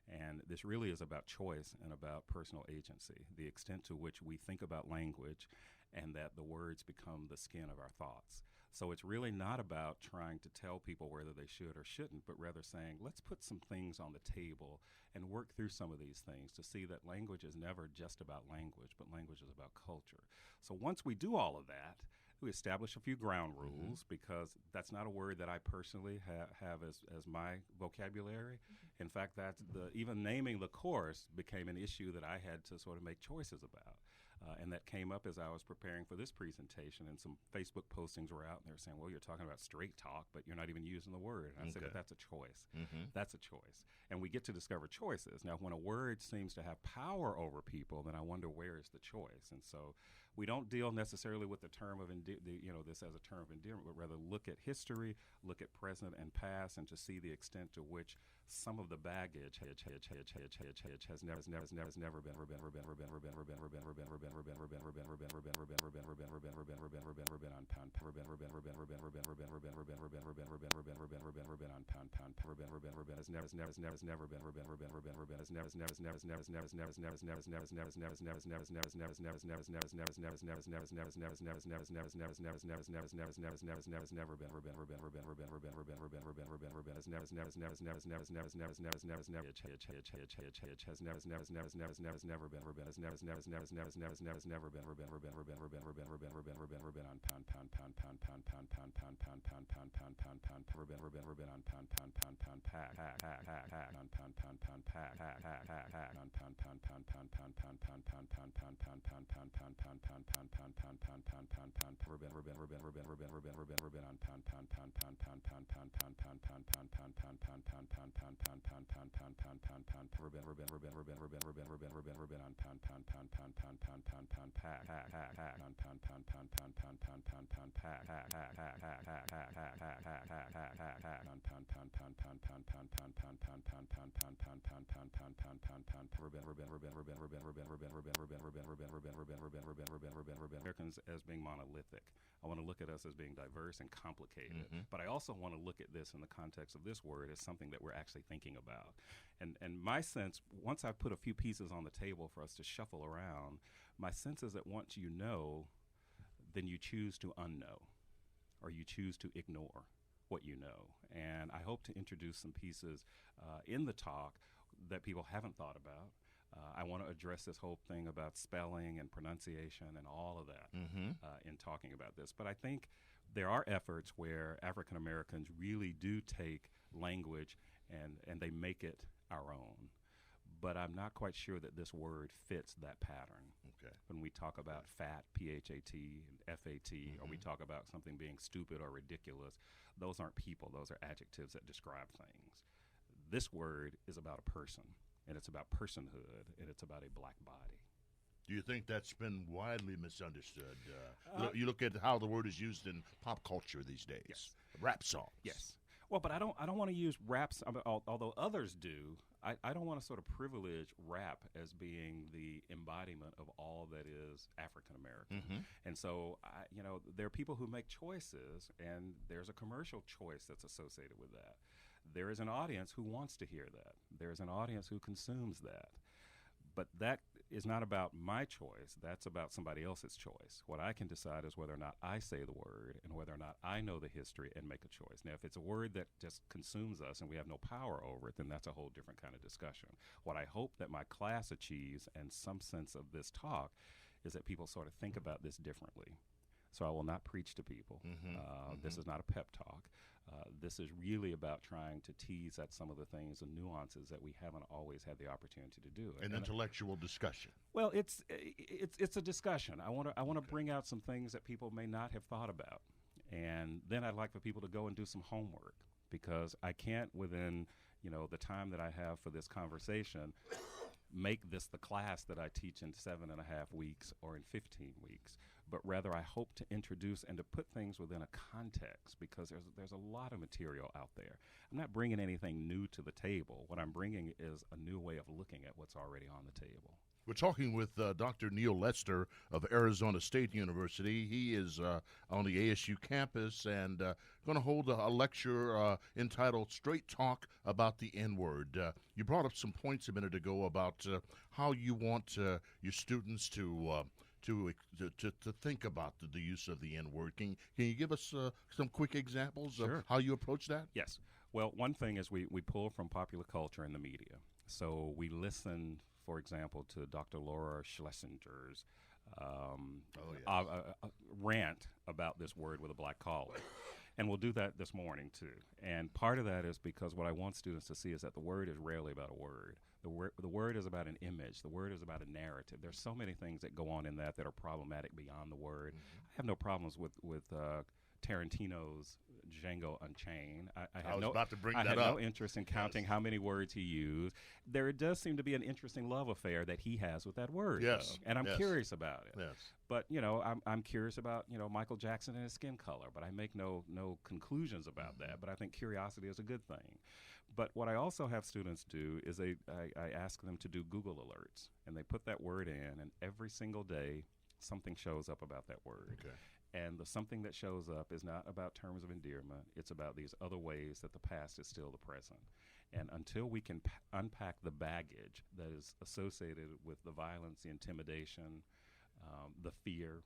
And this really is about choice and about personal agency, the extent to which we think about language and that the words become the skin of our thoughts. So it's really not about trying to tell people whether they should or shouldn't, but rather saying, let's put some things on the table and work through some of these things to see that language is never just about language, but language is about culture. So once we do all of that, we establish a few ground rules because that's not a word that I personally have as my vocabulary. In fact, that's even naming the course became an issue that I had to sort of make choices about. And that came up as I was preparing for this presentation, and some Facebook postings were out, and they were saying, well, you're talking about straight talk, but you're not even using the word. And I said, but that's a choice. That's a choice. And we get to discover choices. Now, when a word seems to have power over people, then I wonder where is the choice. And so we don't deal necessarily with the term of, this as a term of endearment, but rather look at history, look at present and past, and to see the extent to which some of the baggage has never Americans as being monolithic. I want to look at us as being diverse and complicated. But I also want to look at this in the context of this word as something that we're actually thinking about. And my sense, once I've put a few pieces on the table for us to shuffle around, my sense is that once you know, then you choose to unknow, or you choose to ignore what you know. And I hope to introduce some pieces in the talk that people haven't thought about. I want to address this whole thing about spelling and pronunciation and all of that in talking about this. But I think there are efforts where African Americans really do take language and they make it our own. But I'm not quite sure that this word fits that pattern. When we talk about fat, P-H-A-T, and F-A-T, or we talk about something being stupid or ridiculous, those aren't people. Those are adjectives that describe things. This word is about a person, and it's about personhood, and it's about a black body. Do you think that's been widely misunderstood? You look at how the word is used in pop culture these days. Yes. Rap songs. Yes. Well, but I don't want to use raps, although others do. I don't want to sort of privilege rap as being the embodiment of all that is African American. And so, there are people who make choices, and there's a commercial choice that's associated with that. There is an audience who wants to hear that. There's an audience who consumes that. But that is not about my choice. That's about somebody else's choice. What I can decide is whether or not I say the word and whether or not I know the history and make a choice. Now, if it's a word that just consumes us and we have no power over it, then that's a whole different kind of discussion. What I hope that my class achieves and some sense of this talk is that people sort of think about this differently. So I will not preach to people. This is not a pep talk. This is really about trying to tease at some of the things and nuances that we haven't always had the opportunity to do. An intellectual discussion. Well, it's a discussion. I want to bring out some things that people may not have thought about, and then I'd like for people to go and do some homework, because I can't, within the time that I have for this conversation, make this the class that I teach in 7.5 weeks or in 15 weeks, but rather I hope to introduce and to put things within a context, because there's a lot of material out there. I'm not bringing anything new to the table. What I'm bringing is a new way of looking at what's already on the table. We're talking with Dr. Neal Lester of Arizona State University. He is on the ASU campus and going to hold a lecture entitled Straight Talk About the N-Word. You brought up some points a minute ago about how you want your students to think about the use of the N-word. Can you give us some quick examples of how you approach that? Yes. Well, one thing is we pull from popular culture and the media. So we listen, for example, to Dr. Laura Schlesinger's rant about this word with a black caller. And we'll do that this morning, too. And part of that is because what I want students to see is that the word is rarely about a word. The word is about an image. The word is about a narrative. There's so many things that go on in that are problematic beyond the word. I have no problems with Tarantino's Django Unchained. I was about to bring that up. I had no interest in counting how many words he used. There does seem to be an interesting love affair that he has with that word. Yes. And I'm curious about it. Yes. But, I'm curious about, Michael Jackson and his skin color, but I make no conclusions about that. But I think curiosity is a good thing. But what I also have students do is I ask them to do Google alerts, and they put that word in, and every single day something shows up about that word. Okay. And the something that shows up is not about terms of endearment. It's about these other ways that the past is still the present. And until we can unpack the baggage that is associated with the violence, the intimidation, the fear,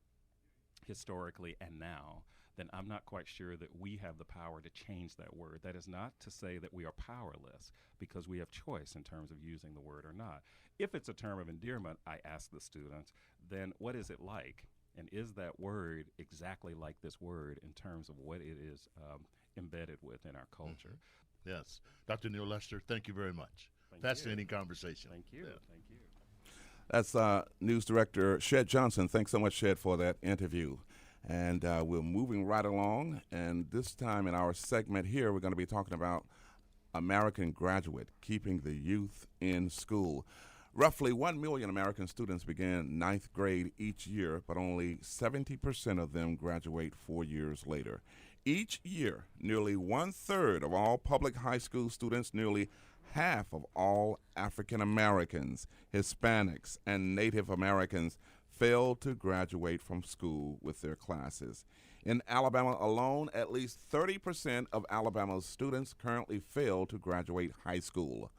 historically and now, then I'm not quite sure that we have the power to change that word. That is not to say that we are powerless, because we have choice in terms of using the word or not. If it's a term of endearment, I ask the students, then what is it like? And is that word exactly like this word in terms of what it is embedded with in our culture? Mm-hmm. Yes. Dr. Neal Lester, thank you very much. Fascinating conversation. Thank you. Yeah. Thank you. That's News Director Shed Johnson. Thanks so much, Shed, for that interview. And we're moving right along. And this time in our segment here, we're going to be talking about American Graduate, keeping the youth in school. Roughly 1 million American students begin ninth grade each year, but only 70% of them graduate 4 years later. Each year, nearly 1/3 of all public high school students, nearly half of all African Americans, Hispanics, and Native Americans fail to graduate from school with their classes. In Alabama alone, at least 30% of Alabama's students currently fail to graduate high school.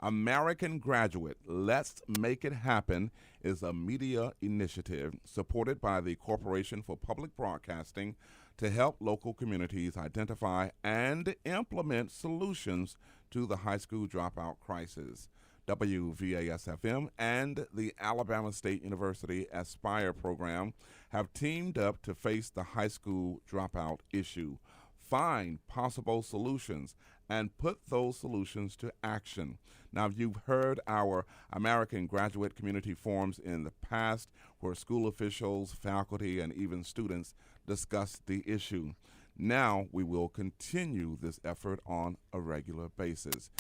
American Graduate, Let's Make It Happen, is a media initiative supported by the Corporation for Public Broadcasting to help local communities identify and implement solutions to the high school dropout crisis. WVAS-FM and the Alabama State University Aspire program have teamed up to face the high school dropout issue, find possible solutions, and put those solutions to action. Now, you've heard our American Graduate Community Forums in the past where school officials, faculty, and even students discuss the issue. Now we will continue this effort on a regular basis.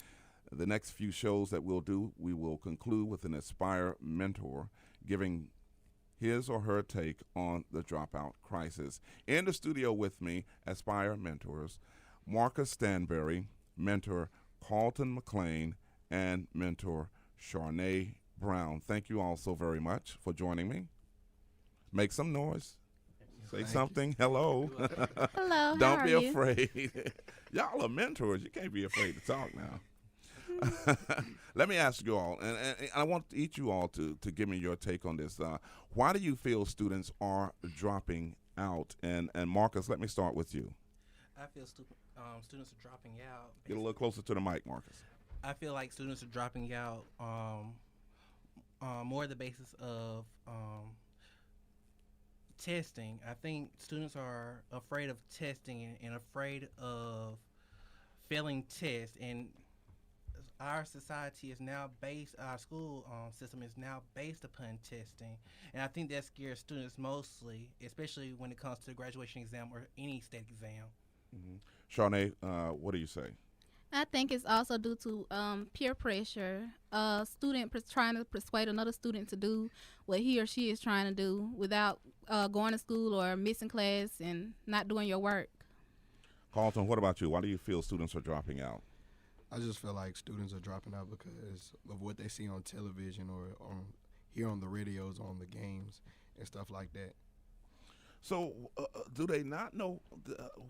The next few shows that we'll do, we will conclude with an Aspire mentor giving his or her take on the dropout crisis. In the studio with me, Aspire mentors, Marcus Stanberry, mentor Carlton McLean, and mentor Sharnae Brown. Thank you all so very much for joining me. Make some noise. Say something. Hello. Hello. Don't be afraid. Y'all are mentors. You can't be afraid to talk now. Let me ask you all, and I want each you all to give me your take on this. Why do you feel students are dropping out? And Marcus, let me start with you. I feel students are dropping out. Get a little closer to the mic, Marcus. I feel like students are dropping out more the basis of testing. I think students are afraid of testing and afraid of failing tests, and our society is now based, our school system is now based upon testing, and I think that scares students mostly, especially when it comes to the graduation exam or any state exam. Mm-hmm. Sharnae, what do you say? I think it's also due to peer pressure. A student trying to persuade another student to do what he or she is trying to do without going to school or missing class and not doing your work. Carlton, what about you? Why do you feel students are dropping out? I just feel like students are dropping out because of what they see on television or on hear on the radios, on the games, and stuff like that. So, do they not know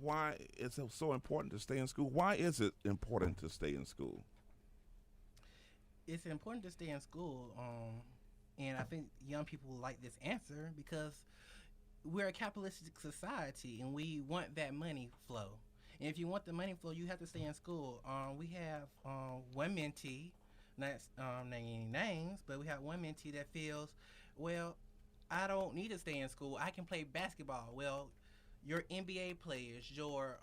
why it's so important to stay in school? Why is it important to stay in school? It's important to stay in school, and I think young people like this answer because we're a capitalistic society, and we want that money flow. And if you want the money flow, you have to stay in school. We have one mentee, not naming any names, but we have one mentee that feels, well, I don't need to stay in school. I can play basketball. Well, your NBA players, your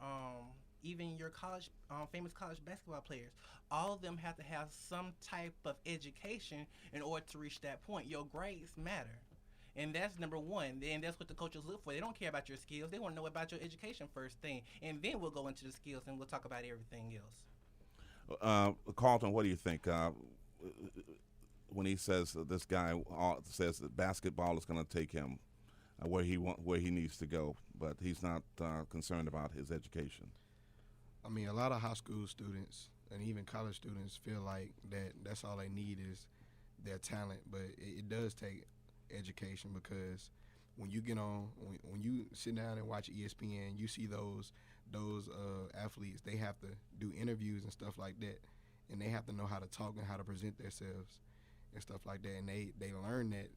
even your college, famous college basketball players, all of them have to have some type of education in order to reach that point. Your grades matter. And that's number one. And that's what the coaches look for. They don't care about your skills. They want to know about your education first thing. And then we'll go into the skills and we'll talk about everything else. Carlton, what do you think? When he says this guy says that basketball is going to take him where he needs to go, but he's not concerned about his education. I mean, a lot of high school students and even college students feel like that's all they need is their talent, but it does take education because when you get on, when you sit down and watch ESPN, you see those athletes. They have to do interviews and stuff like that, and they have to know how to talk and how to present themselves and stuff like that, and they learn that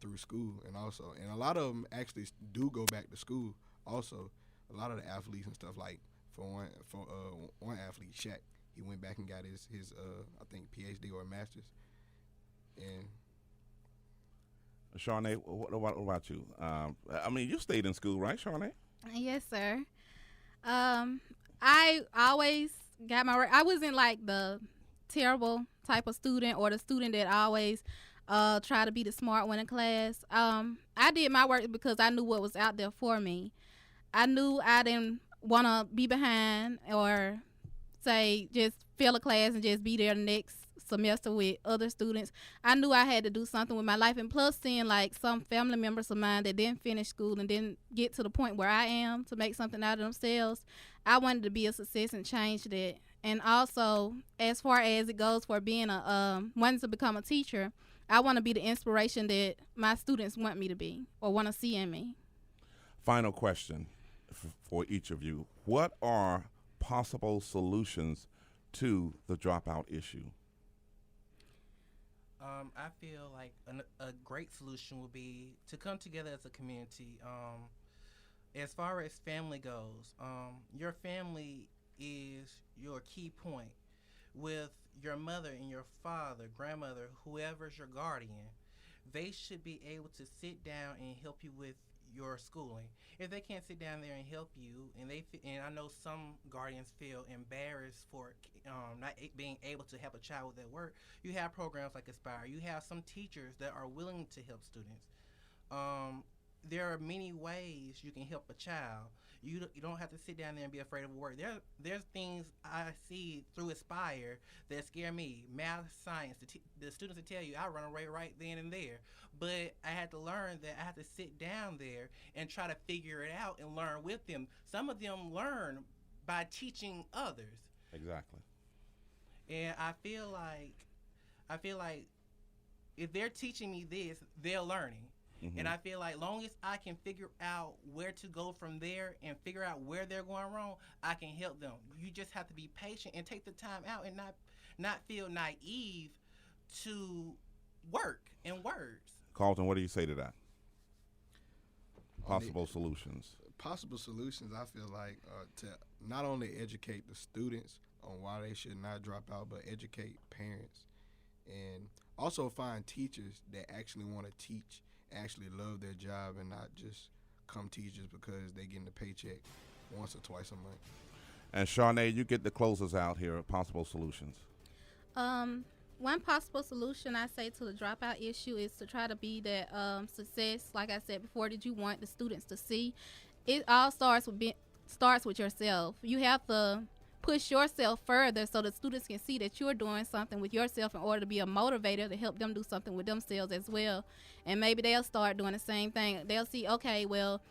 through school. And a lot of them actually do go back to school also. A lot of the athletes and stuff, like for one athlete, Shaq, he went back and got his I think PhD or a master's. And Shawnee, what about you? I mean, you stayed in school, right, Shawnee? Yes, sir. I always got my work. I wasn't like the terrible type of student or the student that always try to be the smart one in class. I did my work because I knew what was out there for me. I knew I didn't want to be behind or say just fail a class and just be there the next semester with other students. I knew I had to do something with my life, and plus seeing like some family members of mine that didn't finish school and didn't get to the point where I am to make something out of themselves, I wanted to be a success and change that. And also, as far as it goes for being wanting to become a teacher, I want to be the inspiration that my students want me to be or want to see in me. Final question for each of you. What are possible solutions to the dropout issue? I feel like a great solution would be to come together as a community. As far as family goes, your family is your key point. With your mother and your father, grandmother, whoever's your guardian, they should be able to sit down and help you with your schooling. If they can't sit down there and help you, and I know some guardians feel embarrassed for not being able to help a child with their work, you have programs like Aspire. You have some teachers that are willing to help students. There are many ways you can help a child. You don't have to sit down there and be afraid of work. There's things I see through Aspire that scare me. Math, science, the students will tell you, I run away right then and there. But I had to learn that I had to sit down there and try to figure it out and learn with them. Some of them learn by teaching others. Exactly. And I feel like if they're teaching me this, they're learning. Mm-hmm. And I feel like long as I can figure out where to go from there and figure out where they're going wrong, I can help them. You just have to be patient and take the time out and not feel naive to work and words. Carlton, what do you say to that? Possible solutions. Possible solutions, I feel like, to not only educate the students on why they should not drop out, but educate parents. And also find teachers that actually want to teach, actually love their job, and not just come teachers because they getting a paycheck once or twice a month. And Shawnee, you get the closers out here. Possible solutions. One possible solution I say to the dropout issue is to try to be that success, like I said before, that you want the students to see. It all starts with yourself. You have to push yourself further so the students can see that you're doing something with yourself in order to be a motivator to help them do something with themselves as well. And maybe they'll start doing the same thing. They'll see, okay, well,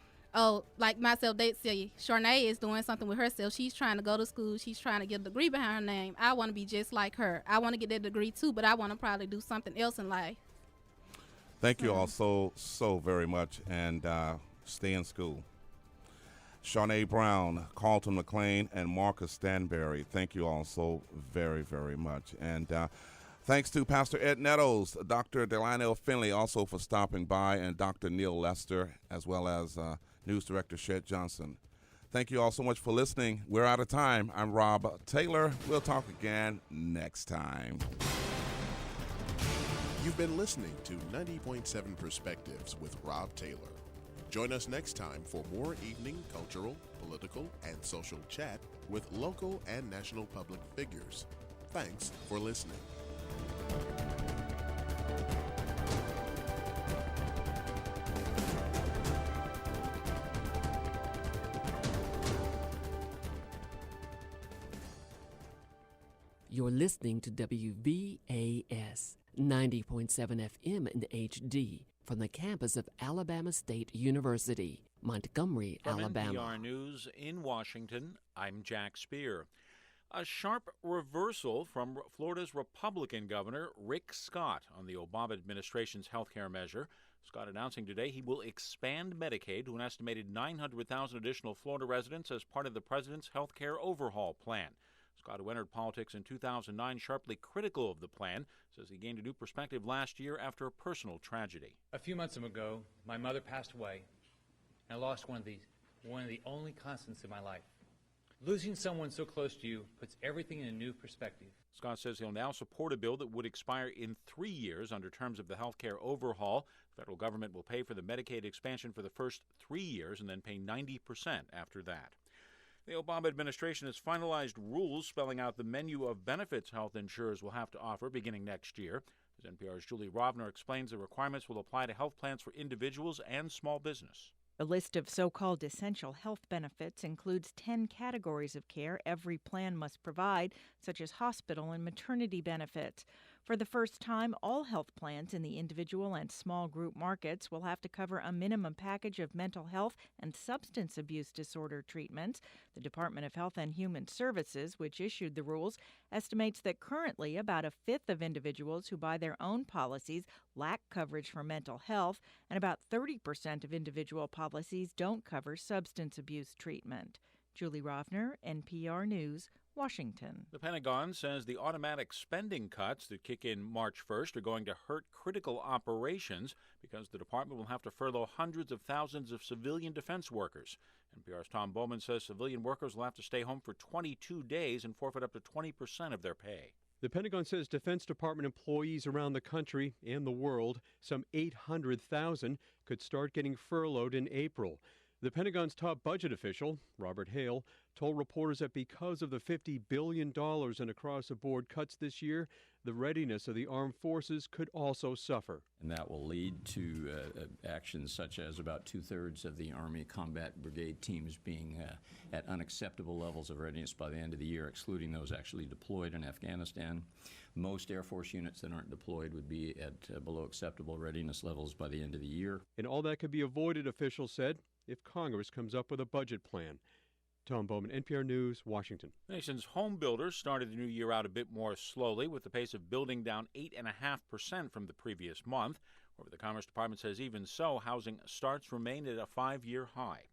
like myself, they say, Sharnae is doing something with herself. She's trying to go to school. She's trying to get a degree behind her name. I want to be just like her. I want to get that degree too, but I want to probably do something else in life. Thank you all so very much, and stay in school. Shanae Brown, Carlton McLean, and Marcus Stanberry, thank you all so very, very much. And thanks to Pastor Ed Nettles, Dr. Delionel Finley also for stopping by, and Dr. Neal Lester, as well as News Director Shed Johnson. Thank you all so much for listening. We're out of time. I'm Rob Taylor. We'll talk again next time. You've been listening to 90.7 Perspectives with Rob Taylor. Join us next time for more evening cultural, political, and social chat with local and national public figures. Thanks for listening. You're listening to WVAS 90.7 FM in HD from the campus of Alabama State University, Montgomery, From Alabama. NPR News in Washington, I'm Jack Spear. A sharp reversal from Florida's Republican Governor Rick Scott on the Obama administration's health care measure. Scott announcing today he will expand Medicaid to an estimated 900,000 additional Florida residents as part of the president's health care overhaul plan. Scott, who entered politics in 2009, sharply critical of the plan, says he gained a new perspective last year after a personal tragedy. A few months ago, my mother passed away, and I lost one of the only constants in my life. Losing someone so close to you puts everything in a new perspective. Scott says he'll now support a bill that would expire in 3 years under terms of the health care overhaul. The federal government will pay for the Medicaid expansion for the first 3 years and then pay 90% after that. The Obama administration has finalized rules spelling out the menu of benefits health insurers will have to offer beginning next year. As NPR's Julie Rovner explains, the requirements will apply to health plans for individuals and small business. The list of so-called essential health benefits includes 10 categories of care every plan must provide, such as hospital and maternity benefits. For the first time, all health plans in the individual and small group markets will have to cover a minimum package of mental health and substance abuse disorder treatments. The Department of Health and Human Services, which issued the rules, estimates that currently about a fifth of individuals who buy their own policies lack coverage for mental health, and about 30% of individual policies don't cover substance abuse treatment. Julie Rovner, NPR News, Washington. The Pentagon says the automatic spending cuts that kick in March 1st are going to hurt critical operations because the department will have to furlough hundreds of thousands of civilian defense workers. NPR's Tom Bowman says civilian workers will have to stay home for 22 days and forfeit up to 20% of their pay. The Pentagon says Defense Department employees around the country and the world, some 800,000, could start getting furloughed in April. The Pentagon's top budget official, Robert Hale, told reporters that because of the $50 billion in across-the-board cuts this year, the readiness of the armed forces could also suffer. And that will lead to actions such as about two-thirds of the Army Combat Brigade teams being at unacceptable levels of readiness by the end of the year, excluding those actually deployed in Afghanistan. Most Air Force units that aren't deployed would be at below acceptable readiness levels by the end of the year. And all that could be avoided, officials said, if Congress comes up with a budget plan. Tom Bowman, NPR News, Washington. The nation's home builders started the new year out a bit more slowly, with the pace of building down 8.5% from the previous month. However, the Commerce Department says even so, housing starts remain at a 5-year high.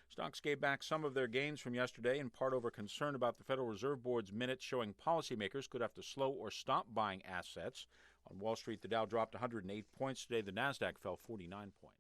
Stocks gave back some of their gains from yesterday, in part over concern about the Federal Reserve Board's minutes showing policymakers could have to slow or stop buying assets. On Wall Street, the Dow dropped 108 points. Today, the Nasdaq fell 49 points.